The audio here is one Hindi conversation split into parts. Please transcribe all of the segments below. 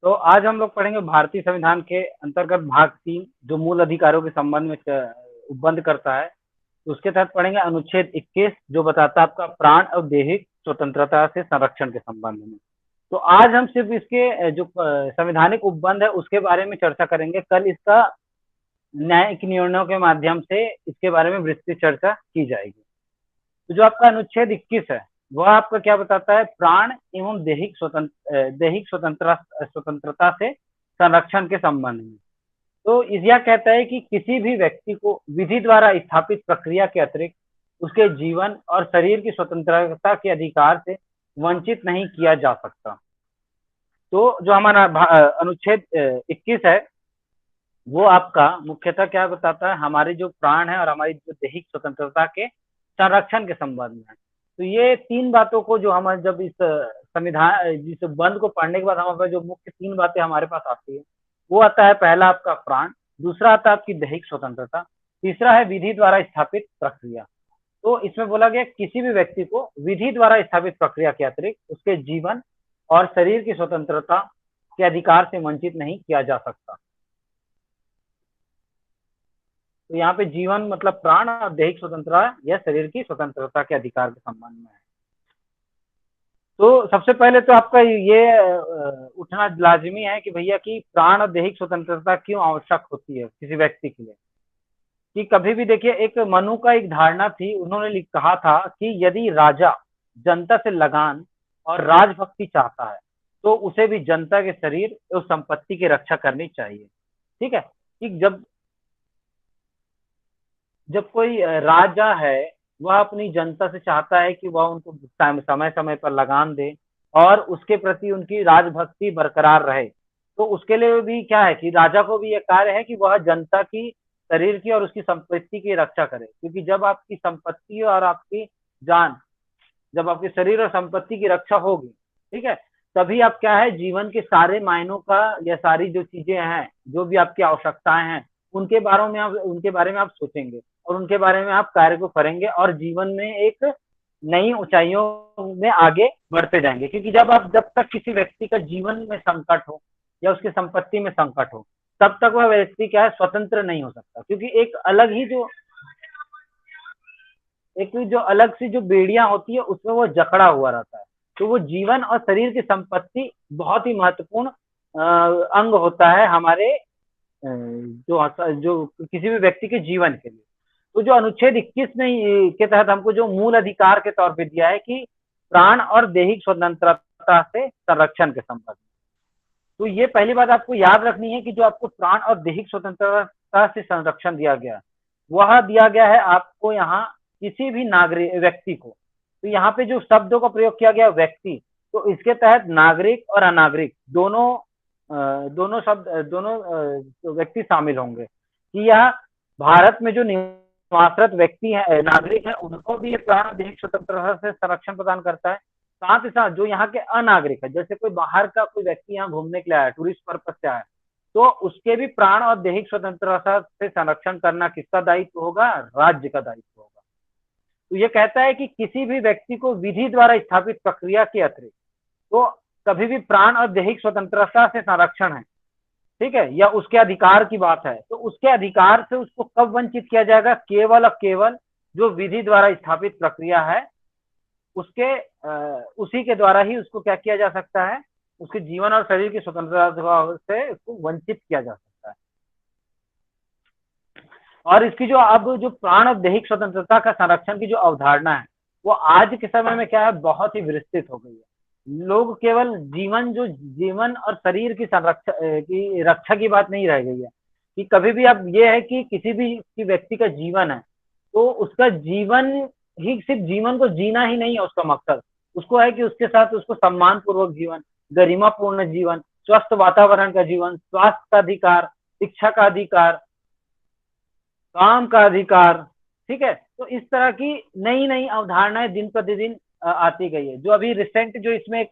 तो आज हम लोग पढ़ेंगे भारतीय संविधान के अंतर्गत भाग 3 जो मूल अधिकारों के संबंध में उपबंध करता है। तो उसके तहत पढ़ेंगे अनुच्छेद 21 जो बताता है आपका प्राण और दैहिक स्वतंत्रता से संरक्षण के संबंध में। तो आज हम सिर्फ इसके जो संवैधानिक उपबंध है उसके बारे में चर्चा करेंगे। कल इसका न्यायिक निर्णयों के माध्यम से इसके बारे में विस्तृत चर्चा की जाएगी। तो जो आपका अनुच्छेद 21 है वह आपका क्या बताता है, प्राण एवं दैहिक स्वतंत्रता से संरक्षण के संबंध में। तो यह कहता है कि किसी भी व्यक्ति को विधि द्वारा स्थापित प्रक्रिया के अतिरिक्त उसके जीवन और शरीर की स्वतंत्रता के अधिकार से वंचित नहीं किया जा सकता। तो जो हमारा अनुच्छेद 21 है वो आपका मुख्यतः क्या बताता है, हमारे जो प्राण है और हमारी जो दैहिक स्वतंत्रता के संरक्षण के संबंध में। तो ये तीन बातों को जो हम जब इस संविधान जिस बंद को पढ़ने के बाद हमारे जो मुख्य तीन बातें हमारे पास आती है वो आता है, पहला आपका प्राण, दूसरा आता है आपकी दैहिक स्वतंत्रता, तीसरा है विधि द्वारा स्थापित प्रक्रिया। तो इसमें बोला गया किसी भी व्यक्ति को विधि द्वारा स्थापित प्रक्रिया के अतिरिक्त उसके जीवन और शरीर की स्वतंत्रता के अधिकार से वंचित नहीं किया जा सकता। तो यहाँ पे जीवन मतलब प्राण और दैहिक स्वतंत्रता या शरीर की स्वतंत्रता के अधिकार के संबंध में है। तो सबसे पहले तो आपका ये उठना लाजमी है कि भैया की प्राण और दैहिक स्वतंत्रता क्यों आवश्यक होती है किसी व्यक्ति के लिए। कि कभी भी देखिए, एक मनु का एक धारणा थी, उन्होंने कहा था कि यदि राजा जनता से लगान और राजभक्ति चाहता है तो उसे भी जनता के शरीर और संपत्ति की रक्षा करनी चाहिए। ठीक है, कि जब कोई राजा है वह अपनी जनता से चाहता है कि वह उनको समय समय पर लगान दे और उसके प्रति उनकी राजभक्ति बरकरार रहे, तो उसके लिए भी क्या है कि राजा को भी यह कार्य है कि वह जनता की शरीर की और उसकी संपत्ति की रक्षा करे। क्योंकि जब आपकी संपत्ति और आपकी जान, जब आपके शरीर और संपत्ति की रक्षा होगी, ठीक है, तभी आप क्या है जीवन के सारे मायनों का या सारी जो चीजें हैं, जो भी आपकी आवश्यकताएं हैं, उनके बारे में आप सोचेंगे और उनके बारे में आप कार्य को करेंगे और जीवन में एक नई ऊंचाइयों में आगे बढ़ते जाएंगे। क्योंकि जब तक किसी व्यक्ति का जीवन में संकट हो या उसकी संपत्ति में संकट हो, तब तक वह व्यक्ति क्या है स्वतंत्र नहीं हो सकता। क्योंकि एक जो अलग सी जो बेड़ियां होती है उसमें वो जकड़ा हुआ रहता है। तो वो जीवन और शरीर की संपत्ति बहुत ही महत्वपूर्ण अंग होता है हमारे जो किसी भी व्यक्ति के जीवन के लिए। तो जो अनुच्छेद 21 में के तहत हमको जो मूल अधिकार के तौर पे दिया है कि प्राण और दैहिक स्वतंत्रता से संरक्षण के संबंध में। तो ये पहली बात आपको याद रखनी है कि जो आपको प्राण और दैहिक स्वतंत्रता से संरक्षण दिया गया वह दिया गया है आपको यहाँ किसी भी नागरिक व्यक्ति को। तो यहाँ पे जो शब्दों का प्रयोग किया गया व्यक्ति, तो इसके तहत नागरिक और अनागरिक दोनों व्यक्ति शामिल होंगे। कि यह भारत में जो निवासरत व्यक्ति है, नागरिक है, उनको भी ये प्राण और दैहिक स्वतंत्रता से संरक्षण प्रदान करता है। साथ ही साथ जो यहाँ के अनागरिक है, जैसे कोई बाहर का कोई व्यक्ति यहाँ घूमने के लिए आया, टूरिस्ट पर्पज से आया, तो उसके भी प्राण और दैहिक स्वतंत्रता से संरक्षण करना किसका दायित्व होगा? राज्य का दायित्व होगा। तो ये कहता है कि किसी भी व्यक्ति को विधि द्वारा स्थापित प्रक्रिया के अतिरिक्त तो कभी भी प्राण और दैहिक स्वतंत्रता से संरक्षण है, ठीक है, या उसके अधिकार की बात है, तो उसके अधिकार से उसको कब वंचित किया जाएगा? केवल और केवल जो विधि द्वारा स्थापित प्रक्रिया है उसी के द्वारा ही उसको क्या किया जा सकता है, उसके जीवन और शरीर की स्वतंत्रता से उसको वंचित किया जा सकता है। और इसकी जो प्राण और दैहिक स्वतंत्रता का संरक्षण की जो अवधारणा है वो आज के समय में क्या है, बहुत ही विस्तृत हो गई है। लोग केवल जीवन और शरीर की रक्षा की बात नहीं रह गई है। कि कभी भी अब ये है कि किसी भी व्यक्ति का जीवन है तो उसका जीवन ही सिर्फ जीवन को जीना ही नहीं है उसका मकसद, उसको है कि उसके साथ उसको सम्मान पूर्वक जीवन, गरिमापूर्ण जीवन, स्वस्थ वातावरण का जीवन, स्वास्थ्य का अधिकार, शिक्षा का अधिकार, काम का अधिकार, ठीक है। तो इस तरह की नई नई अवधारणाएं दिन प्रतिदिन आती गई है। जो अभी रिसेंट जो इसमें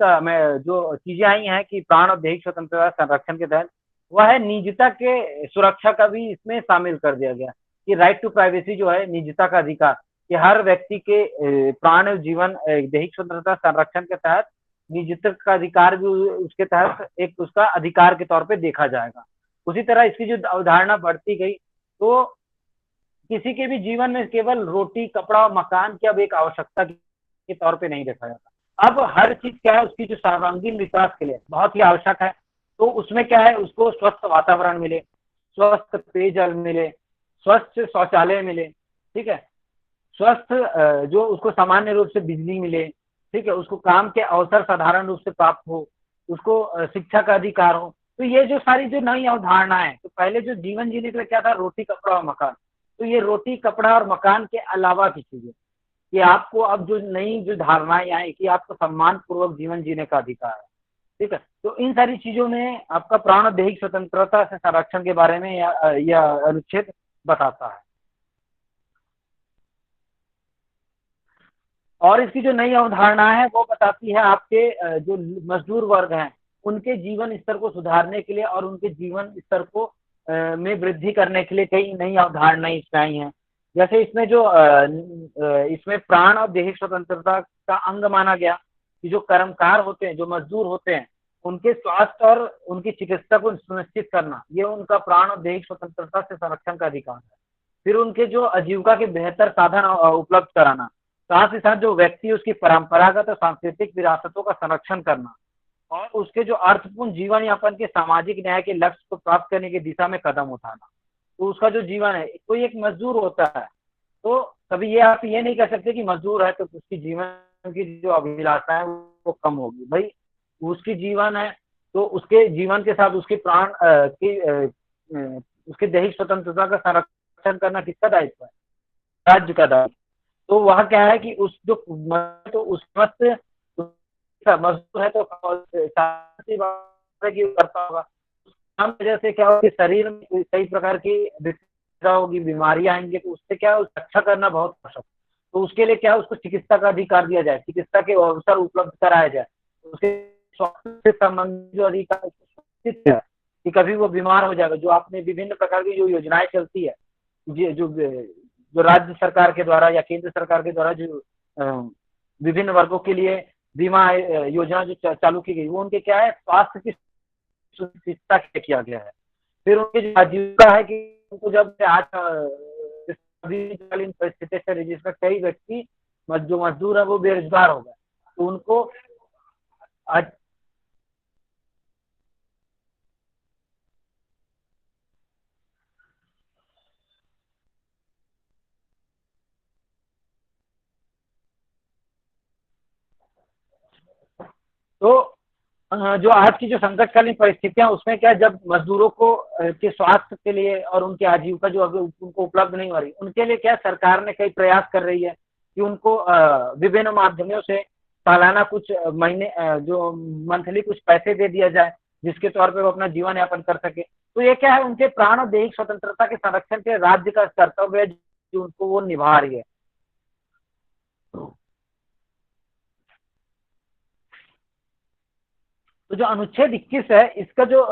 जो चीजें आई हैं कि प्राण और दैहिक स्वतंत्रता संरक्षण के तहत, वह है निजता के सुरक्षा का भी इसमें शामिल कर दिया गया। कि राइट टू प्राइवेसी जो है, निजता का अधिकार, कि हर व्यक्ति के प्राण जीवन दैहिक स्वतंत्रता संरक्षण के तहत निजता का अधिकार भी उसके तहत एक उसका अधिकार के तौर पे देखा जाएगा। उसी तरह इसकी जो अवधारणा बढ़ती गई, तो किसी के भी जीवन में केवल रोटी, कपड़ा और मकान की अब एक आवश्यकता के तौर पे नहीं देखा जाता। अब हर चीज क्या है, उसकी जो सर्वांगीण विकास के लिए बहुत ही आवश्यक है। तो उसमें क्या है, उसको स्वस्थ वातावरण मिले, स्वस्थ पेयजल मिले, स्वस्थ शौचालय मिले, ठीक है, स्वस्थ जो उसको सामान्य रूप से बिजली मिले, ठीक है, उसको काम के अवसर साधारण रूप से प्राप्त हो, उसको शिक्षा का अधिकार हो। तो ये जो सारी जो नई अवधारणाएं है, तो पहले जो जीवन जीने के लिए क्या था, रोटी, कपड़ा और मकान। तो ये रोटी, कपड़ा और मकान के अलावा की चीजें, कि आपको अब जो नई जो धारणाएं आई कि आपको सम्मान पूर्वक जीवन जीने का अधिकार है, ठीक है। तो इन सारी चीजों में आपका प्राण और दैहिक स्वतंत्रता से संरक्षण के बारे में यह अनुच्छेद बताता है। और इसकी जो नई अवधारणा है वो बताती है आपके जो मजदूर वर्ग हैं उनके जीवन स्तर को सुधारने के लिए और उनके जीवन स्तर को में वृद्धि करने के लिए कई नई अवधारणाएं इसमें आई हैं। जैसे इसमें जो इसमें प्राण और दैहिक स्वतंत्रता का अंग माना गया कि जो कर्मकार होते हैं, जो मजदूर होते हैं, उनके स्वास्थ्य और उनकी चिकित्सा को सुनिश्चित करना, ये उनका प्राण और दैहिक स्वतंत्रता से संरक्षण का अधिकार है। फिर उनके जो आजीविका के बेहतर साधन उपलब्ध कराना, साथ ही साथ जो व्यक्ति उसकी परंपरागत और सांस्कृतिक विरासतों का संरक्षण करना और उसके जो अर्थपूर्ण जीवन यापन के सामाजिक न्याय के लक्ष्य को प्राप्त करने की दिशा में कदम उठाना। तो उसका जो जीवन है, कोई एक मजदूर होता है, तो कभी ये आप ये नहीं कह सकते कि मजदूर है तो उसकी जीवन की जो अभिलाषा है वो कम होगी। भाई उसकी जीवन है, तो उसके जीवन के साथ उसके प्राण उसके दैहिक स्वतंत्रता का संरक्षण करना किसका दायित्व है, राज्य का दायित्व। तो वह क्या है कि उस जो तो उस मत मजदूर है तो करता होगा, काम वजह से क्या होगा, शरीर में कई प्रकार की होगी, बीमारियां आएंगे, तो उससे क्या है, रक्षा करना बहुत आवश्यक। तो उसके लिए क्या है, उसको चिकित्सा का अधिकार दिया जाए, चिकित्सा के अवसर उपलब्ध कराया जाए, उसके स्वास्थ्य से संबंधित जो अधिकार है कि कभी वो बीमार हो जाएगा, जो आपने विभिन्न प्रकार की जो योजनाएं चलती है, जो जो राज्य सरकार के द्वारा या केंद्र सरकार के द्वारा जो विभिन्न वर्गों के लिए बीमा योजना जो चालू की गई, वो उनके क्या है, स्वास्थ्य की सुनिश्चितता किया गया है। फिर उनकी जो आजीविका है कि उनको जब आज परिस्थिति से रही, जिसमें कई व्यक्ति जो मजदूर है वो बेरोजगार हो गए, तो उनको आज तो जो आज की जो संकटकालीन परिस्थितियां, उसमें क्या, जब मजदूरों को के स्वास्थ्य के लिए और उनकी आजीविका जो अभी उनको उपलब्ध नहीं हो रही, उनके लिए क्या सरकार ने कई प्रयास कर रही है कि उनको विभिन्न माध्यमों से सालाना कुछ महीने जो मंथली कुछ पैसे दे दिया जाए, जिसके तौर पे वो अपना जीवन यापन कर सके। तो ये क्या है, उनके प्राण और दैहिक स्वतंत्रता के संरक्षण के राज्य का कर्तव्य है जो उनको वो निभा रही है। तो जो अनुच्छेद 21 है, इसका जो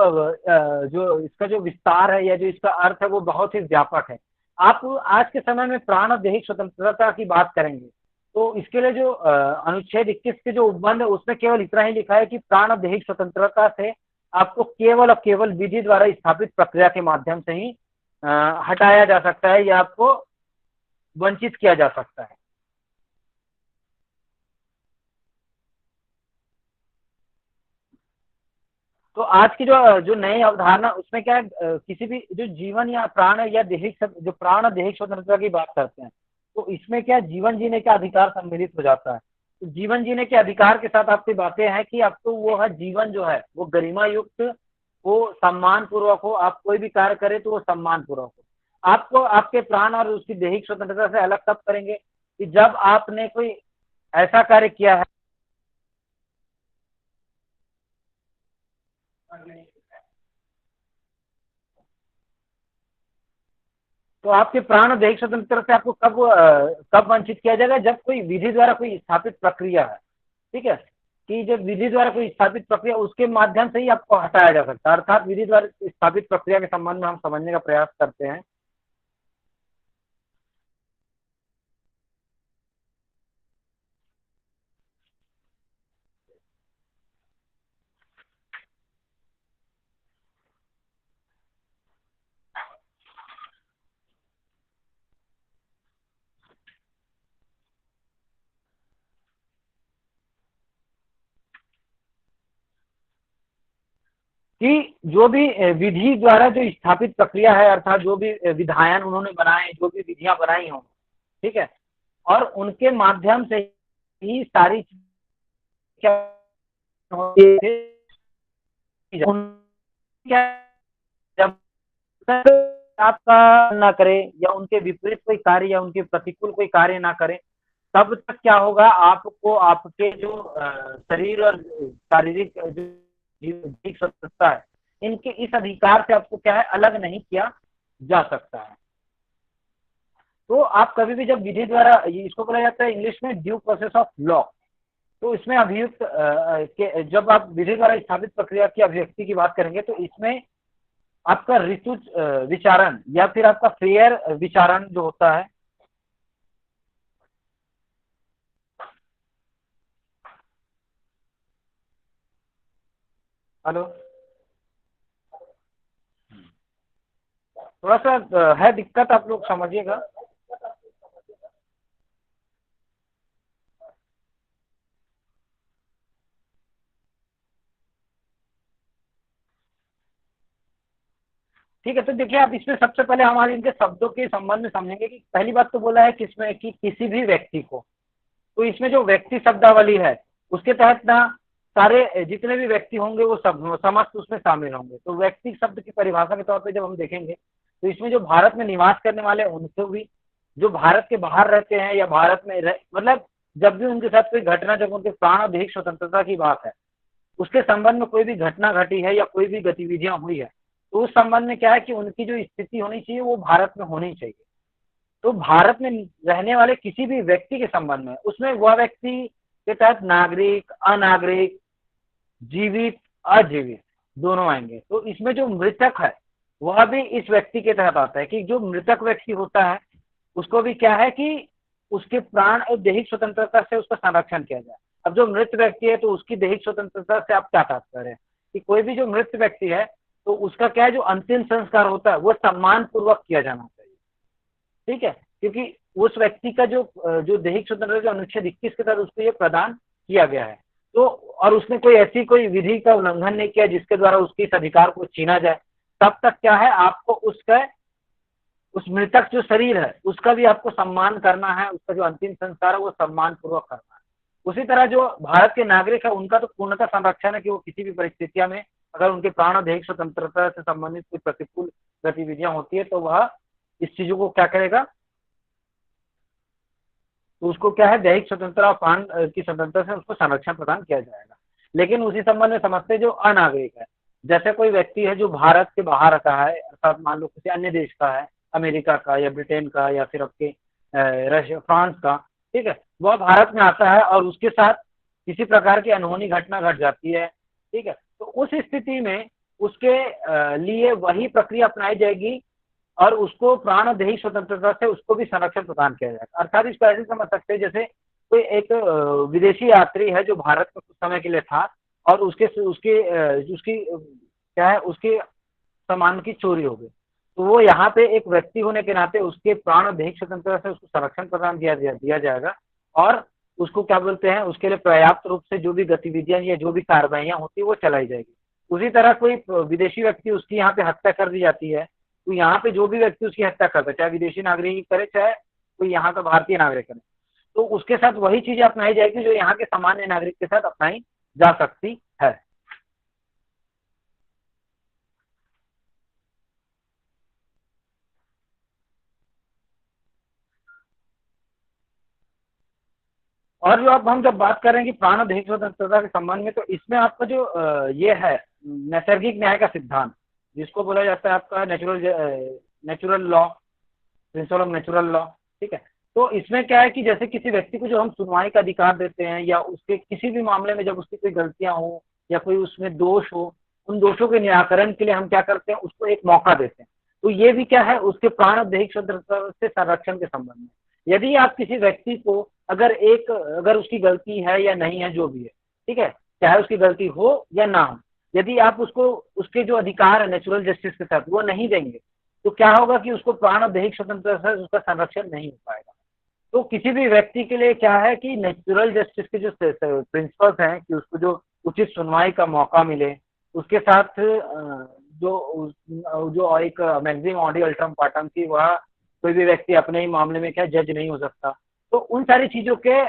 इसका जो विस्तार है या जो इसका अर्थ है वो बहुत ही व्यापक है। आप आज के समय में प्राण और दैहिक स्वतंत्रता की बात करेंगे, तो इसके लिए जो अनुच्छेद 21 के जो उपबंध है, उसमें केवल इतना ही लिखा है कि प्राण और दैहिक स्वतंत्रता से आपको केवल और केवल विधि द्वारा स्थापित प्रक्रिया के माध्यम से ही हटाया जा सकता है या आपको वंचित किया जा सकता है। तो आज की जो जो नई अवधारणा, उसमें क्या है, किसी भी जो जीवन या प्राण या दैहिक जो प्राण और दैहिक स्वतंत्रता की बात करते हैं, तो इसमें क्या जीवन जीने का अधिकार सम्मिलित हो जाता है। तो जीवन जीने के अधिकार के साथ आपकी बातें हैं कि आपको वो है जीवन जो है वो गरिमा युक्त हो, सम्मान पूर्वक हो, आप कोई भी कार्य करें तो वो सम्मान पूर्वक हो। आपको आपके प्राण और उसकी दैहिक स्वतंत्रता से अलग तब करेंगे कि जब आपने कोई ऐसा कार्य किया है। तो आपके प्राण और दैहिक स्वतंत्रता से आपको कब वंचित किया जाएगा, जब कोई विधि द्वारा कोई स्थापित प्रक्रिया है, ठीक है, कि जब विधि द्वारा कोई स्थापित प्रक्रिया, उसके माध्यम से ही आपको हटाया जा सकता है। अर्थात विधि द्वारा स्थापित प्रक्रिया के संबंध में हम समझने का प्रयास करते हैं। कि जो भी विधि द्वारा जो स्थापित प्रक्रिया है, अर्थात जो भी विधायन उन्होंने बनाए, जो भी विधियां बनाई हों, ठीक है, और उनके माध्यम से ही सारी क्या होती है, क्या जब तक आपका ना करे या उनके विपरीत कोई कार्य या उनके प्रतिकूल कोई कार्य ना करे, तब तक क्या होगा, आपको आपके जो शरीर और शारीरिक जो स्वतंत्रता है, इनके इस अधिकार से आपको क्या है, अलग नहीं किया जा सकता है। तो आप कभी भी जब विधि द्वारा, इसको बोला जाता है इंग्लिश में ड्यू प्रोसेस ऑफ लॉ, तो इसमें अभियुक्त के जब आप विधि द्वारा स्थापित प्रक्रिया की अभिव्यक्ति की बात करेंगे, तो इसमें आपका ऋतु विचारण या फिर आपका फेयर विचारण जो होता है, हेलो, थोड़ा सा है दिक्कत, आप लोग समझिएगा। ठीक है, तो देखिए आप इसमें सबसे पहले हमारे इनके शब्दों के संबंध में समझेंगे कि पहली बात तो बोला है किसमें कि किसी भी व्यक्ति को, तो इसमें जो व्यक्ति शब्दावली है उसके तहत ना सारे जितने भी व्यक्ति होंगे वो सब समस्त उसमें शामिल होंगे। तो व्यक्ति शब्द की परिभाषा के तौर पे जब हम देखेंगे, तो इसमें जो भारत में निवास करने वाले उनको भी, जो भारत के बाहर रहते हैं या भारत में मतलब जब भी उनके साथ कोई घटना, जब उनके प्राण और दैहिक स्वतंत्रता की बात है, उसके संबंध में कोई भी घटना घटी है या कोई भी गतिविधियां हुई है, तो उस संबंध में क्या है कि उनकी जो स्थिति होनी चाहिए वो भारत में होनी चाहिए। तो भारत में रहने वाले किसी भी व्यक्ति के संबंध में, उसमें वह व्यक्ति के तहत नागरिक, अनागरिक, जीवित, अजीवित दोनों आएंगे। तो इसमें जो मृतक है वह भी इस व्यक्ति के तहत आता है कि जो मृतक व्यक्ति होता है उसको भी क्या है कि उसके प्राण और दैहिक स्वतंत्रता से उसका संरक्षण किया जाए। अब जो मृत व्यक्ति है तो उसकी दैहिक स्वतंत्रता से आप क्या तात्पर्य है कि कोई भी जो मृत व्यक्ति है तो उसका क्या है, जो अंतिम संस्कार होता है वो सम्मान पूर्वक किया जाना चाहिए, ठीक है, क्योंकि उस व्यक्ति का जो दैहिक स्वतंत्रता जो अनुच्छेद 21 के तहत उसको ये प्रदान किया गया है। तो और उसने कोई ऐसी कोई विधि का उल्लंघन नहीं किया जिसके द्वारा उसके इस अधिकार को छीना जाए, तब तक क्या है, आपको उसका उस मृतक जो शरीर है उसका भी आपको सम्मान करना है, उसका जो अंतिम संस्कार है वो सम्मान पूर्वक करना है। उसी तरह जो भारत के नागरिक है उनका तो पूर्णतः संरक्षण है कि वो किसी भी परिस्थितियों में अगर उनके प्राण और दैहिक स्वतंत्रता से संबंधित कोई प्रतिकूल गतिविधियां होती है तो वह इस चीजों को क्या करेगा, तो उसको क्या है, दैहिक स्वतंत्रता और प्राण की स्वतंत्रता से उसको संरक्षण प्रदान किया जाएगा। लेकिन उसी संबंध में समझते जो अनागरिक है, जैसे कोई व्यक्ति है जो भारत के बाहर का है, अर्थात मान लो किसी अन्य देश का है, अमेरिका का या ब्रिटेन का या फिर आपके रशिया, फ्रांस का, ठीक है, वह भारत में आता है और उसके साथ किसी प्रकार की अनहोनी घटना घट जाती है, ठीक है, तो उस स्थिति में उसके लिए वही प्रक्रिया अपनाई जाएगी और उसको प्राण और दैहिक स्वतंत्रता से उसको भी संरक्षण प्रदान किया जाएगा। अर्थात इसको ऐसे समझ सकते हैं जैसे कोई एक विदेशी यात्री है जो भारत में कुछ समय के लिए था और उसके उसके उसकी क्या है, उसके सामान की चोरी हो गई, तो वो यहाँ पे एक व्यक्ति होने के नाते उसके प्राण और दैहिक स्वतंत्रता से उसको संरक्षण प्रदान दिया जाएगा और उसको क्या बोलते हैं, उसके लिए पर्याप्त रूप से जो भी गतिविधियां या जो भी कार्रवाइयां होती है वो चलाई जाएगी। उसी तरह कोई विदेशी व्यक्ति उसकी यहाँ पे हत्या कर दी जाती है, तो यहाँ पे जो भी व्यक्ति उसकी हत्या करता है, चाहे विदेशी नागरिक करे चाहे कोई यहाँ का भारतीय नागरिक करे, तो उसके साथ वही चीजें अपनाई जाएगी जो यहाँ के सामान्य नागरिक के साथ अपनाई जा सकती है। और जो अब हम जब बात करेंगे प्राण और दैहिक स्वतंत्रता के संबंध में, तो इसमें आपका जो ये है नैसर्गिक न्याय का सिद्धांत, जिसको बोला जाता है आपका natural law, principle of natural law, ठीक है। तो इसमें क्या है कि जैसे किसी व्यक्ति को जो हम सुनवाई का अधिकार देते हैं या उसके किसी भी मामले में जब उसकी कोई गलतियां हो या कोई उसमें दोष हो, उन दोषों के निराकरण के लिए हम क्या करते हैं, उसको एक मौका देते हैं। तो ये भी क्या है, उसके प्राण और दैहिक स्वतंत्रता से संरक्षण के संबंध में। यदि आप किसी व्यक्ति को अगर उसकी गलती है या नहीं है जो भी है, ठीक है, चाहे उसकी गलती हो या ना हो, यदि आप उसको उसके जो अधिकार है नेचुरल जस्टिस के साथ वो नहीं देंगे, तो क्या होगा कि उसको प्राण और दैहिक स्वतंत्रता से उसका संरक्षण नहीं हो पाएगा। तो किसी भी व्यक्ति के लिए क्या है कि नेचुरल जस्टिस के जो प्रिंसिपल्स हैं कि उसको जो उचित सुनवाई का मौका मिले, उसके साथ जो एक मैक्सिम ऑडी अल्ट्रम पार्टम थी, वह कोई भी व्यक्ति अपने ही मामले में क्या जज नहीं हो सकता। तो उन सारी चीजों के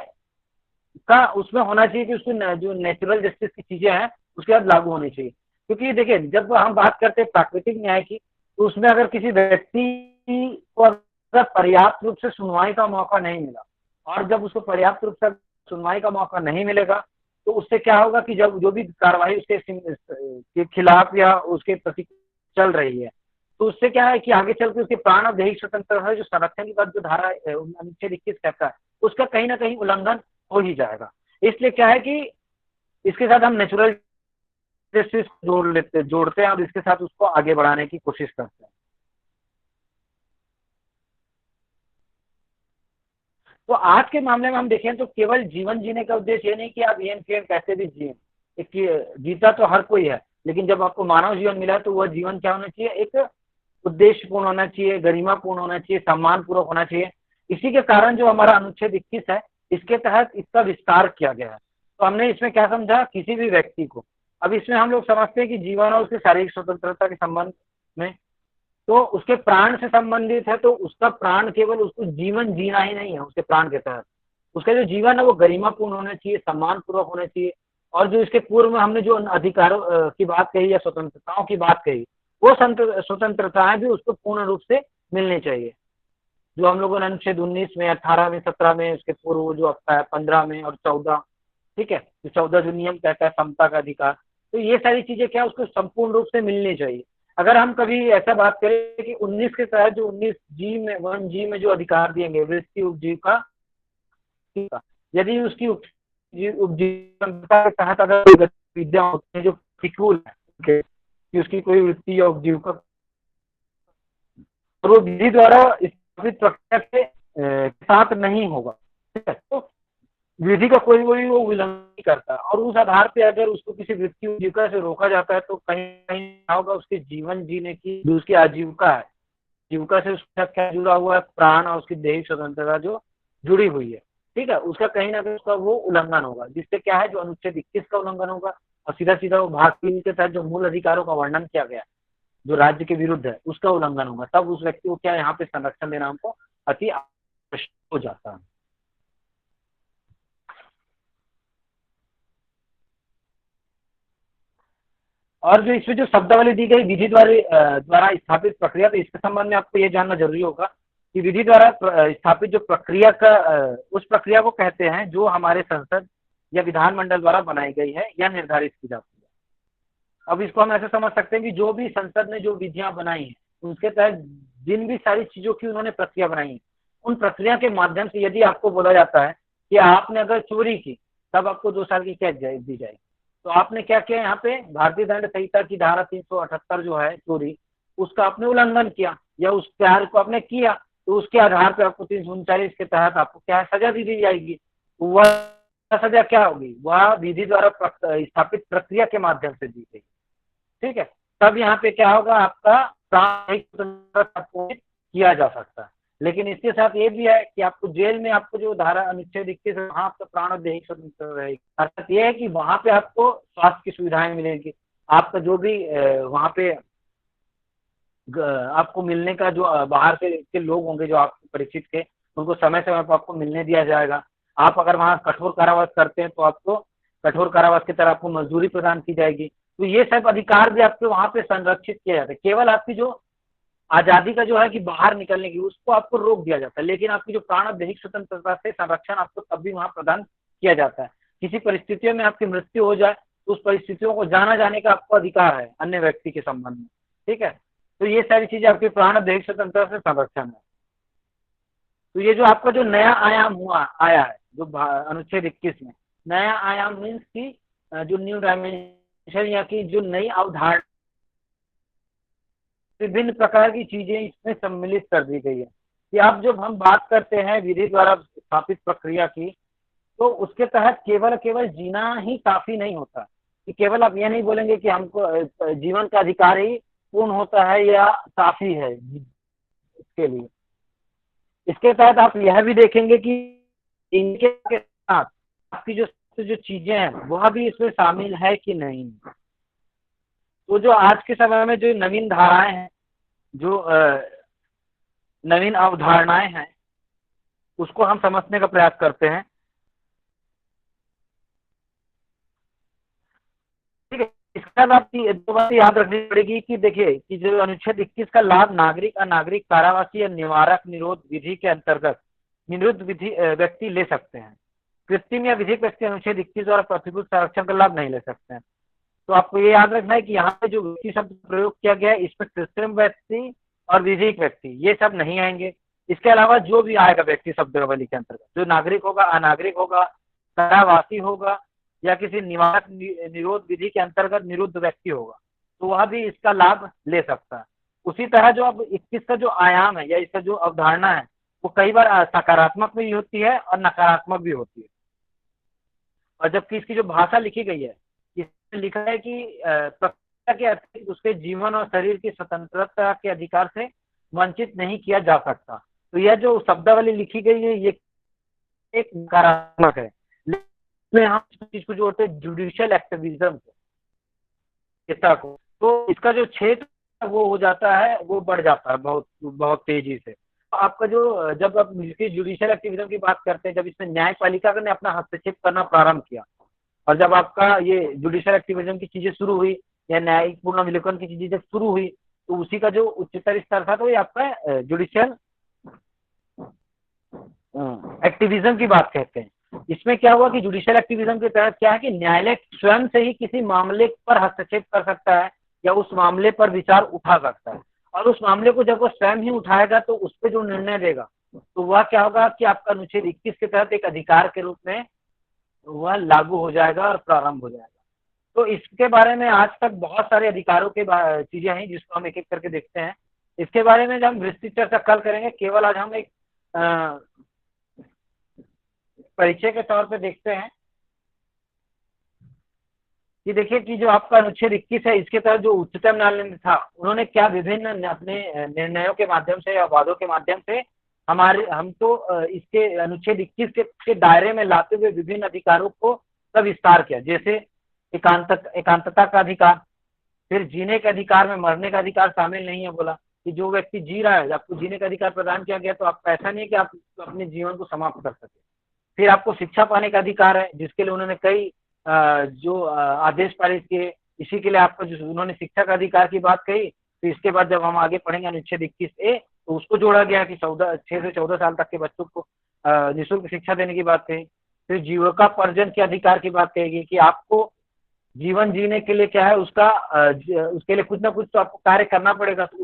का उसमें होना चाहिए कि उसकी जो नेचुरल जस्टिस की चीजें हैं उसके बाद लागू होनी चाहिए। क्योंकि देखिए, जब हम बात करते हैं प्राकृतिक न्याय की, तो उसमें अगर किसी व्यक्ति को अगर पर्याप्त रूप से सुनवाई का मौका नहीं मिला, और जब उसको पर्याप्त रूप से सुनवाई का मौका नहीं मिलेगा, तो उससे क्या होगा कि जब जो भी कार्रवाई उसके के खिलाफ या उसके प्रति चल रही है, तो उससे क्या है कि आगे चल के उसके प्राण और दैहिक स्वतंत्रता है, जो संरक्षण की बात जो धारा अनुच्छेद 21 कहता है, उसका कहीं ना कहीं उल्लंघन हो ही जाएगा। इसलिए क्या है कि इसके साथ हम नेचुरल जस्टिस जोड़ते हैं और इसके साथ उसको आगे बढ़ाने की कोशिश करते हैं। तो आज के मामले में हम देखें तो केवल जीवन जीने का उद्देश्य ये नहीं कि आप एम के कैसे भी जिए, एक जीता तो हर कोई है, लेकिन जब आपको मानव जीवन मिला तो वह जीवन क्या होना चाहिए, एक उद्देश्यपूर्ण होना चाहिए, गरिमापूर्ण होना चाहिए, सम्मानपूर्वक होना चाहिए। इसी के कारण जो हमारा अनुच्छेद 21 है, इसके तहत इसका विस्तार किया गया है। तो हमने इसमें क्या समझा, किसी भी व्यक्ति को, अब इसमें हम लोग समझते हैं कि जीवन और उसकी शारीरिक स्वतंत्रता के संबंध में, तो उसके प्राण से संबंधित है, तो उसका प्राण केवल उसको जीवन जीना ही नहीं है, उसके प्राण के तहत उसका जो जीवन है वो गरिमापूर्ण होना चाहिए, सम्मान पूर्वक होना चाहिए। और जो इसके पूर्व में हमने जो अधिकारों की बात कही या स्वतंत्रताओं की बात कही, वो स्वतंत्रताएं भी उसको पूर्ण रूप से मिलनी चाहिए, जो हम लोगों ने अनुच्छेद 19 में, 18 में, 17 में, उसके पूर्व जो आता है 15 में और 14, ठीक है, जो 14 जो नियम कहता है समता का अधिकार, तो ये सारी चीजें क्या उसको संपूर्ण रूप से मिलनी चाहिए। अगर हम कभी ऐसा बात करें कि 19 के तहत जो 19 जी में 1 जी में जो अधिकार दिए वृत्ति उपजीविका, यदि उसकी उपजीविका के तहत अगर गतिविधियां होती है जो प्रतिकूल है कि उसकी कोई वृत्ति या उपजीविका, और वो विधि द्वारा स्थापित प्रक्रिया के साथ नहीं होगा, ठीक है, तो विधि का कोई वो उल्लंघन नहीं करता, और उस आधार पे अगर उसको किसी वृत्ति उपजीविका से रोका जाता है, तो कहीं कहीं क्या होगा, उसके जीवन जीने की जो उसकी आजीविका है, जीविका से उसका क्या जुड़ा हुआ है, प्राण और उसकी दैहिक स्वतंत्रता जो जुड़ी हुई है, ठीक है, उसका कहीं ना कहीं उसका वो उल्लंघन होगा, जिससे क्या है, जो अनुच्छेद 21 का उल्लंघन होगा, और सीधा सीधा वो भाग 3 के तहत जो मूल अधिकारों का वर्णन किया गया जो राज्य के विरुद्ध है, उसका उल्लंघन होगा। तब उस व्यक्ति को क्या यहाँ पे संरक्षण देना हमको अति आवश्यक हो जाता है। और जो इसमें जो शब्दावली दी गई विधि द्वारा स्थापित प्रक्रिया, तो इसके संबंध में आपको ये जानना जरूरी होगा कि विधि द्वारा स्थापित जो प्रक्रिया का उस प्रक्रिया को कहते हैं जो हमारे संसद या विधानमंडल द्वारा बनाई गई है या निर्धारित की जाती है। अब इसको हम ऐसे समझ सकते हैं कि जो भी संसद ने जो विधियां बनाई हैं, उनके तहत जिन भी सारी चीजों की उन्होंने प्रक्रिया बनाई है, उन प्रक्रिया के माध्यम से यदि आपको बोला जाता है कि आपने अगर चोरी की, तब आपको 2 साल की कैद दी जाएगी, तो आपने क्या किया, यहाँ पे भारतीय दंड संहिता की धारा 378 जो है चोरी, उसका आपने उल्लंघन किया या उस कार्य को आपने किया, तो उसके आधार पर आपको 339 के तहत आपको क्या है, सजा दी जाएगी। वह सजा क्या होगी, वह विधि द्वारा स्थापित प्रक्रिया के माध्यम से दी गई, ठीक है। तब यहाँ पे क्या होगा, आपका प्राण किया जा सकता है। लेकिन इसके साथ ये भी है कि आपको जेल में आपको जो धारा अनुच्छेद 21 है, वहां आपका प्राण और दैहिक स्वतंत्रता रहेगी। अर्थात ये है कि वहां पे आपको स्वास्थ्य की सुविधाएं मिलेंगी, आपका जो भी वहां पे आपको मिलने का जो बाहर से के लोग होंगे जो आपको परिचित के, उनको समय समय पर आपको मिलने दिया जाएगा। आप अगर वहाँ कठोर कारावास करते हैं तो आपको कठोर कारावास की तरह आपको मजदूरी प्रदान की जाएगी। तो ये सब अधिकार भी आपके वहाँ पे संरक्षित किया जाता है। केवल आपकी जो आजादी का जो है कि बाहर निकलने की, उसको आपको रोक दिया जाता है, लेकिन आपकी जो प्राण और दैहिक स्वतंत्रता से संरक्षण आपको तब भी वहाँ प्रदान किया जाता है। किसी परिस्थितियों में आपकी मृत्यु हो जाए तो उस परिस्थितियों को जाना जाने का आपको अधिकार है अन्य व्यक्ति के संबंध में, ठीक है। तो ये सारी चीजें आपके प्राण और दैहिक स्वतंत्रता से संरक्षण है। तो ये जो आपका जो नया आयाम हुआ आया है जो अनुच्छेद 21 में, नया आयाम मीन्स की जो न्यू डायमेंशन या कि जो नई अवधारणा, विभिन्न प्रकार की चीजें इसमें सम्मिलित कर दी गई है कि अब जब हम बात करते हैं विधि द्वारा स्थापित प्रक्रिया की, तो उसके तहत केवल केवल जीना ही काफी नहीं होता कि केवल आप ये नहीं बोलेंगे कि हमको जीवन का अधिकार ही पूर्ण होता है या काफी है इसके लिए। इसके तहत आप यह भी देखेंगे कि इनके साथ आपकी जो जो चीजें हैं वह भी इसमें शामिल है कि नहीं। तो जो आज के समय में जो नवीन धाराएं हैं, जो नवीन अवधारणाएं हैं, उसको हम समझने का प्रयास करते हैं। ठीक है, इसका बाद दो बात याद रखनी पड़ेगी कि देखिए कि जो अनुच्छेद 21 का लाभ नागरिक, अनागरिक, कारावासी या निवारक निरोध विधि के अंतर्गत निरुद्ध विधि व्यक्ति ले सकते हैं। कृत्रिम या विधिक व्यक्ति अनुच्छेद 21 द्वारा प्रतिभूत संरक्षण का लाभ नहीं ले सकते हैं। तो आपको ये याद रखना है कि यहाँ पे जो व्यक्ति शब्द प्रयोग किया गया है, इसमें कृत्रिम व्यक्ति और विधिक व्यक्ति ये सब नहीं आएंगे। इसके अलावा जो भी आएगा व्यक्ति शब्दावली के अंतर्गत, जो नागरिक होगा, अनागरिक होगा, कारावासी होगा या किसी निवारक निरोध विधि के अंतर्गत निरुद्ध व्यक्ति होगा, तो वह भी इसका लाभ ले सकता है। उसी तरह जो अब 21 का जो आयाम है या इसका जो अवधारणा है, वो कई बार सकारात्मक भी होती है और नकारात्मक भी होती है। और जबकि इसकी जो भाषा लिखी गई है, इसमें लिखा है कि प्रक्रिया के अतिरिक्त उसके जीवन और शरीर की स्वतंत्रता के अधिकार से वंचित नहीं किया जा सकता। तो यह जो शब्दावली लिखी गई है, ये एक नकारात्मक है। इसमें हम इस चीज को जोड़ते हैं जुडिशियल एक्टिविज्म को, तो इसका जो क्षेत्र वो हो जाता है, वो बढ़ जाता है बहुत बहुत तेजी से। तो आपका जो जब आप जुडिशियल एक्टिविज्म की बात करते हैं, जब इसमें न्यायपालिका ने अपना हस्तक्षेप करना प्रारंभ किया, और जब आपका ये जुडिशियल एक्टिविज्म की चीजें शुरू हुई या न्यायिक पुनर्विलोकन की चीजें जब शुरू हुई, तो उसी का जो उच्चतर स्तर था, तो ये आपका जुडिशियल एक्टिविज्म की बात कहते हैं। इसमें क्या हुआ कि जुडिशियल एक्टिविज्म के तहत क्या है कि न्यायालय स्वयं से ही किसी मामले पर हस्तक्षेप कर सकता है या उस मामले पर विचार उठा सकता है, और उस मामले को जब वो स्वयं ही उठाएगा तो उस पर जो निर्णय देगा, तो वह क्या होगा कि आपका अनुच्छेद 21 के तहत एक अधिकार के रूप में वह लागू हो जाएगा और प्रारंभ हो जाएगा। तो इसके बारे में आज तक बहुत सारे अधिकारों के चीजें हैं जिसको हम एक एक करके देखते हैं। इसके बारे में जब हम विस्तृत चर्चा कल करेंगे, केवल आज हम एक परिचय के तौर पे देखते हैं कि देखिए कि जो आपका अनुच्छेद 21 है, इसके तहत जो उच्चतम न्यायालय ने था, उन्होंने क्या विभिन्न अपने निर्णयों के माध्यम से या वादों के माध्यम से हम तो इसके अनुच्छेद 21 के दायरे में लाते हुए विभिन्न अधिकारों को का विस्तार किया। जैसे एकांतता का अधिकार, फिर जीने के अधिकार में मरने का अधिकार शामिल नहीं है। बोला कि जो व्यक्ति जी रहा है, आपको जीने का अधिकार प्रदान किया गया, तो आपका ऐसा नहीं है कि आप अपने जीवन को समाप्त कर सके। फिर आपको शिक्षा पाने का अधिकार है, जिसके लिए उन्होंने कई जो आदेश पारित किए। इसी के लिए आपको जो उन्होंने शिक्षा का अधिकार की बात कही, तो इसके बाद जब हम आगे पढ़ेंगे अनुच्छेद 21A, तो उसको जोड़ा गया कि 6 से 14 साल तक के बच्चों को निःशुल्क शिक्षा देने की बात कही। फिर जीविका पर्जन के अधिकार की बात कहेगी कि आपको जीवन जीने के लिए क्या है उसके लिए कुछ ना कुछ तो आपको कार्य करना पड़ेगा, तो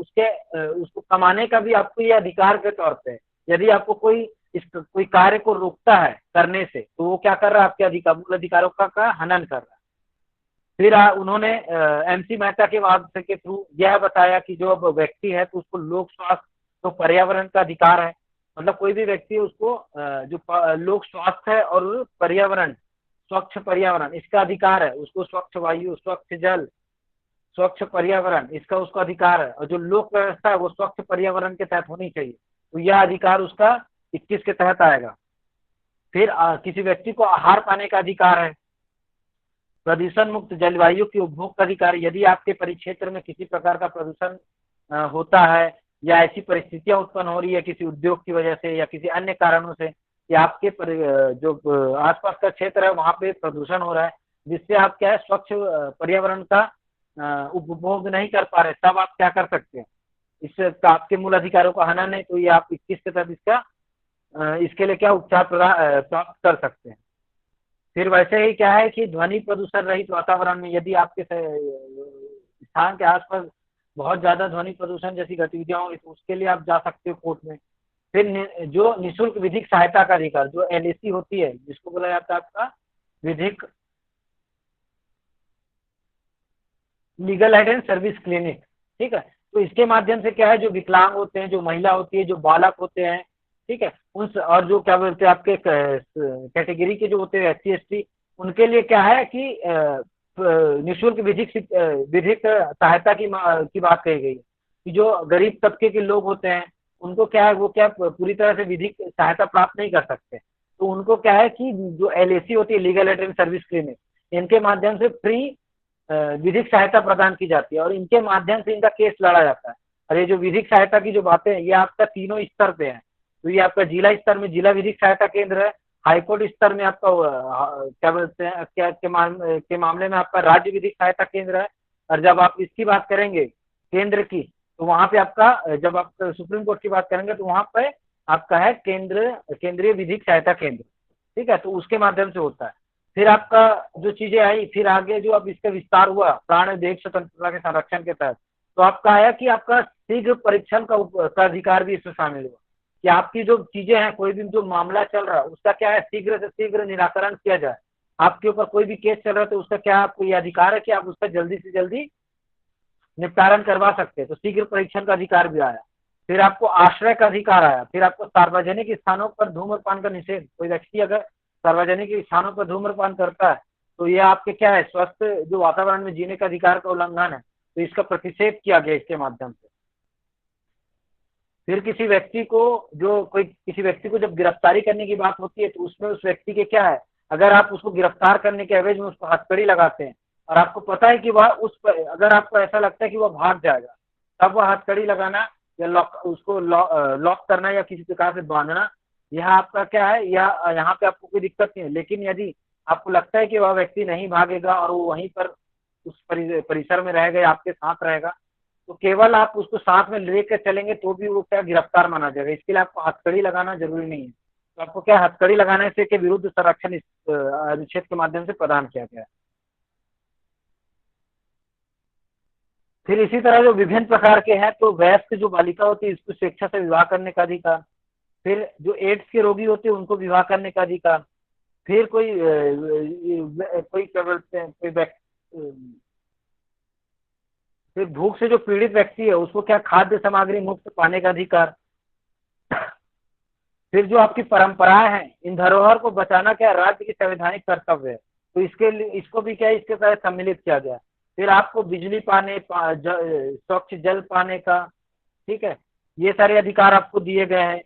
उसको कमाने का भी आपको ये अधिकार के तौर पे, यदि आपको कोई कार्य को रोकता है करने से, तो वो क्या कर रहा है, आपके मूल अधिकारों का हनन कर रहा है। फिर उन्होंने MC मेहता के वाद के थ्रू यह बताया कि जो अब व्यक्ति है, तो उसको लोक स्वास्थ्य तो पर्यावरण का अधिकार है। मतलब कोई भी व्यक्ति उसको जो लोक स्वास्थ्य है और पर्यावरण, स्वच्छ पर्यावरण, इसका अधिकार है। उसको स्वच्छ वायु, स्वच्छ जल, स्वच्छ पर्यावरण, इसका उसका अधिकार है। और जो लोक व्यवस्था है वो स्वच्छ पर्यावरण के तहत होनी चाहिए, तो यह अधिकार उसका 21 के तहत आएगा। फिर किसी व्यक्ति को आहार पाने का अधिकार है। प्रदूषण मुक्त जलवायु की उपभोग का अधिकार, यदि आपके परिक्षेत्र में किसी प्रकार का प्रदूषण होता है या ऐसी परिस्थितियां उत्पन्न हो रही है किसी उद्योग की वजह से या किसी अन्य कारणों से, या आपके जो आसपास का क्षेत्र है वहां पे प्रदूषण हो रहा है, जिससे आप क्या है स्वच्छ पर्यावरण का उपभोग नहीं कर पा रहे, तब आप क्या कर सकते हैं, इससे आपके मूल अधिकारों का हनन है, तो ये आप 21 के तहत इसके लिए क्या उपचार प्राप्त कर सकते हैं। फिर वैसे ही क्या है कि ध्वनि प्रदूषण रहित वातावरण में, यदि आपके स्थान के आसपास बहुत ज्यादा ध्वनि प्रदूषण जैसी गतिविधियां हो, तो उसके लिए आप जा सकते हो कोर्ट में। फिर जो निःशुल्क विधिक सहायता का अधिकार, जो LAC होती है, जिसको बोला जाता है आपका विधिक legal aid and service clinic, ठीक है। तो इसके माध्यम से क्या है, जो विकलांग होते हैं, जो महिला होती है, जो बालक होते हैं, ठीक है, और जो क्या बोलते हैं आपके कैटेगरी के जो होते हैं SC ST, उनके लिए क्या है कि निःशुल्क विधिक सहायता की बात कही गई कि जो गरीब तबके के लोग होते हैं, उनको क्या है, वो क्या पूरी तरह से विधिक सहायता प्राप्त नहीं कर सकते, तो उनको क्या है कि जो LAC होती है, legal aid and service clinic, इनके माध्यम से फ्री विधिक सहायता प्रदान की जाती है और इनके माध्यम से इनका केस लड़ा जाता है। और ये जो विधिक सहायता की जो बातें हैं ये आपका तीनों स्तर पे है। तो ये आपका जिला स्तर में जिला विधिक सहायता केंद्र है, हाईकोर्ट स्तर में आपका क्या बोलते हैं के मामले में आपका राज्य विधिक सहायता केंद्र है। और जब आप इसकी बात करेंगे केंद्र की, तो वहां पे आपका जब आप सुप्रीम कोर्ट की बात करेंगे तो वहां पे आपका है केंद्रीय विधिक सहायता केंद्र। ठीक है, तो उसके माध्यम से होता है। फिर आपका जो चीजें आई, फिर आगे जो अब इसका विस्तार हुआ प्राण देश स्वतंत्रता के संरक्षण के तहत, तो आपका आया कि आपका शीघ्र परीक्षण का अधिकार भी इसमें शामिल हुआ कि आपकी जो चीजें हैं, कोई भी जो मामला चल रहा है उसका क्या है, शीघ्र से शीघ्र निराकरण किया जाए। आपके ऊपर कोई भी केस चल रहा है तो उसका क्या आपको ये अधिकार है कि आप उसका जल्दी से जल्दी निपटारण करवा सकते हैं। तो शीघ्र परीक्षण का अधिकार भी आया। फिर आपको आश्रय का अधिकार आया। फिर आपको सार्वजनिक स्थानों पर धूम्रपान का निषेध, कोई व्यक्ति अगर सार्वजनिक स्थानों पर धूम्रपान करता है तो ये आपके क्या है, स्वस्थ जो वातावरण में जीने का अधिकार का उल्लंघन है, तो इसका प्रतिषेध किया गया इसके माध्यम से। फिर किसी व्यक्ति को जब गिरफ्तारी करने की बात होती है तो उसमें उस व्यक्ति के क्या है, अगर आप उसको गिरफ्तार करने के एवज में उसको हथकड़ी लगाते हैं और आपको पता है कि वह अगर आपको ऐसा लगता है कि वह भाग जाएगा, तब वह हथकड़ी लगाना या उसको लॉक करना या किसी प्रकार से बांधना, यह आपका क्या है, यह यहाँ पे आपको कोई दिक्कत नहीं है। लेकिन यदि आपको लगता है कि वह व्यक्ति नहीं भागेगा और वो वहीं पर उस परिसर में रहेगा या आपके साथ रहेगा, तो केवल आप उसको साथ में लेकर चलेंगे तो भी वो क्या गिरफ्तार माना जाएगा। इसके लिए आपको हथकड़ी लगाना जरूरी नहीं है। तो आपको क्या हथकड़ी लगाने से के विरुद्ध संरक्षण इस अनुच्छेद के माध्यम से प्रदान किया गया है। फिर इसी तरह जो विभिन्न प्रकार के हैं, तो वयस्क जो बालिका होती है इसको स्वेच्छा से विवाह करने का अधिकार। फिर जो एड्स के रोगी होते हैं उनको विवाह करने का अधिकार। फिर कोई क्या बोलते हैं, फिर भूख से जो पीड़ित व्यक्ति है उसको क्या खाद्य सामग्री मुफ्त पाने का अधिकार। फिर जो आपकी परंपराएं हैं, इन धरोहर को बचाना क्या राज्य की संवैधानिक कर्तव्य है, तो इसके लिए इसको भी क्या इसके तहत सम्मिलित किया गया। फिर आपको बिजली पाने, स्वच्छ जल पाने का, ठीक है, ये सारे अधिकार आपको दिए गए हैं।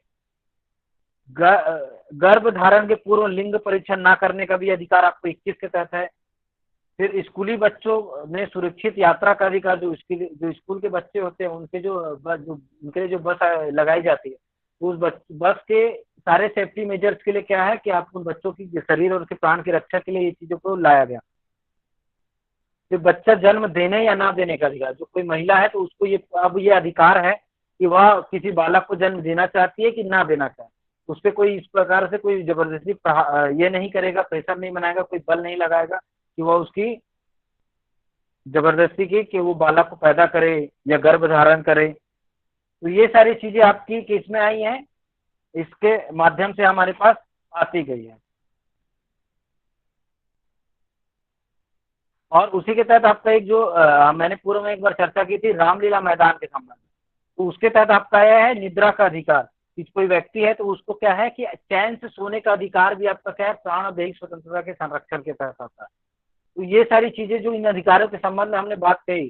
गर्भ धारण के पूर्व लिंग परीक्षण ना करने का भी अधिकार आपको 21 के तहत है। फिर स्कूली बच्चों में सुरक्षित यात्रा का अधिकार, जो स्कूल के बच्चे होते हैं उनके लिए जो बस लगाई जाती है, तो उस बस के सारे सेफ्टी मेजर्स के लिए क्या है कि आपको उन बच्चों की शरीर और उसके प्राण की रक्षा के लिए ये चीजों को लाया गया। फिर बच्चा जन्म देने या ना देने का अधिकार, जो कोई महिला है तो उसको अब ये अधिकार है कि वह किसी बालक को जन्म देना चाहती है कि ना देना चाहे, उस पर कोई इस प्रकार से कोई जबरदस्ती ये नहीं करेगा, प्रेशर नहीं बनाएगा, कोई बल नहीं लगाएगा कि वह उसकी जबरदस्ती की कि वो बालक को पैदा करे या गर्भ धारण करे। तो ये सारी चीजें आपकी किस में आई हैं, इसके माध्यम से हमारे पास आती गई है। और उसी के तहत आपका एक जो मैंने पूर्व में एक बार चर्चा की थी रामलीला मैदान के संबंध में, तो उसके तहत आपका आया है निद्रा का अधिकार। कि कोई व्यक्ति है तो उसको क्या है कि चैन से सोने का अधिकार भी आपका क्या है, प्राण और दैहिक स्वतंत्रता के संरक्षण के तहत आता है। तो ये सारी चीजें जो इन अधिकारों के संबंध में हमने बात कही,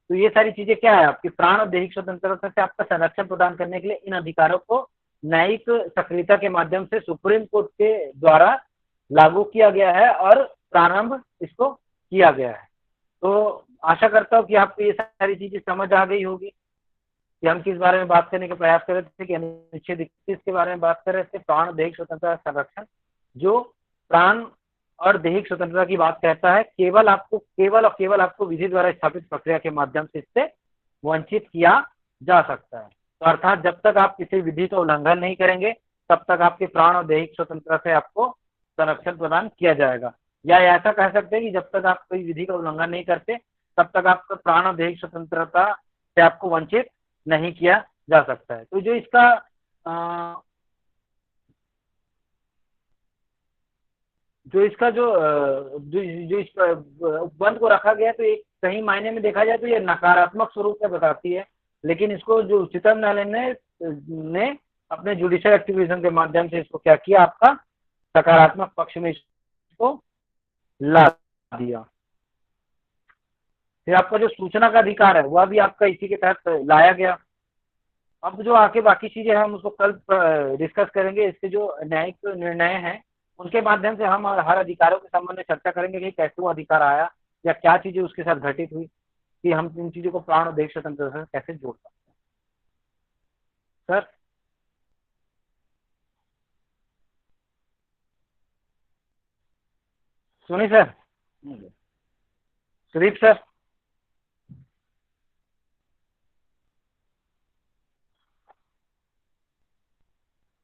तो ये सारी चीजें क्या है, आपकी प्राण और दैहिक स्वतंत्रता से आपका संरक्षण प्रदान करने के लिए इन अधिकारों को न्यायिक सक्रियता के माध्यम से सुप्रीम कोर्ट के द्वारा लागू किया गया है और प्रारंभ इसको किया गया है। तो आशा करता हूँ कि आपको ये सारी चीजें समझ आ गई होगी कि हम किस बारे में बात करने का प्रयास कर रहे थे, कि अनुच्छेद 21 के बारे में बात कर रहे थे, प्राण और दैहिक स्वतंत्रता संरक्षण, जो प्राण और दैहिक स्वतंत्रता की बात कहता है केवल और केवल आपको विधि द्वारा स्थापित प्रक्रिया के माध्यम से इससे वंचित किया जा सकता है। तो अर्थात जब तक आप किसी विधि का उल्लंघन नहीं करेंगे तब तक आपके प्राण और दैहिक स्वतंत्रता से आपको संरक्षण प्रदान किया जाएगा। या ऐसा कह सकते हैं कि जब तक आप कोई विधि का उल्लंघन नहीं करते तब तक आपका प्राण और दैहिक स्वतंत्रता से आपको वंचित नहीं किया जा सकता है। तो जो इसका जो इस उपबंध को रखा गया है, तो एक कहीं मायने में देखा जाए तो ये नकारात्मक स्वरूप में बताती है, लेकिन इसको जो उच्चतम न्यायालय ने अपने जुडिशियल एक्टिविज्म के माध्यम से इसको क्या किया, आपका सकारात्मक पक्ष में इसको ला दिया। फिर आपका जो सूचना का अधिकार है वह भी आपका इसी के तहत लाया गया। अब जो आके बाकी चीजें हम उसको कल डिस्कस करेंगे। इसके जो न्यायिक निर्णय हैं उनके माध्यम से हम हर अधिकारों के संबंध में चर्चा करेंगे कि कैसे वो अधिकार आया या क्या चीजें उसके साथ घटित हुई कि हम इन चीजों को प्राण और दैहिक स्वतंत्रता से कैसे जोड़ सकते हैं सर। सुनिए सर। सुदीप सर।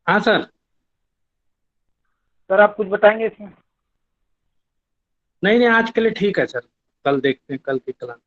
हाँ सर। सर आप कुछ बताएंगे इसमें। नहीं नहीं, आज के लिए ठीक है सर। कल देखते हैं, कल की क्लास।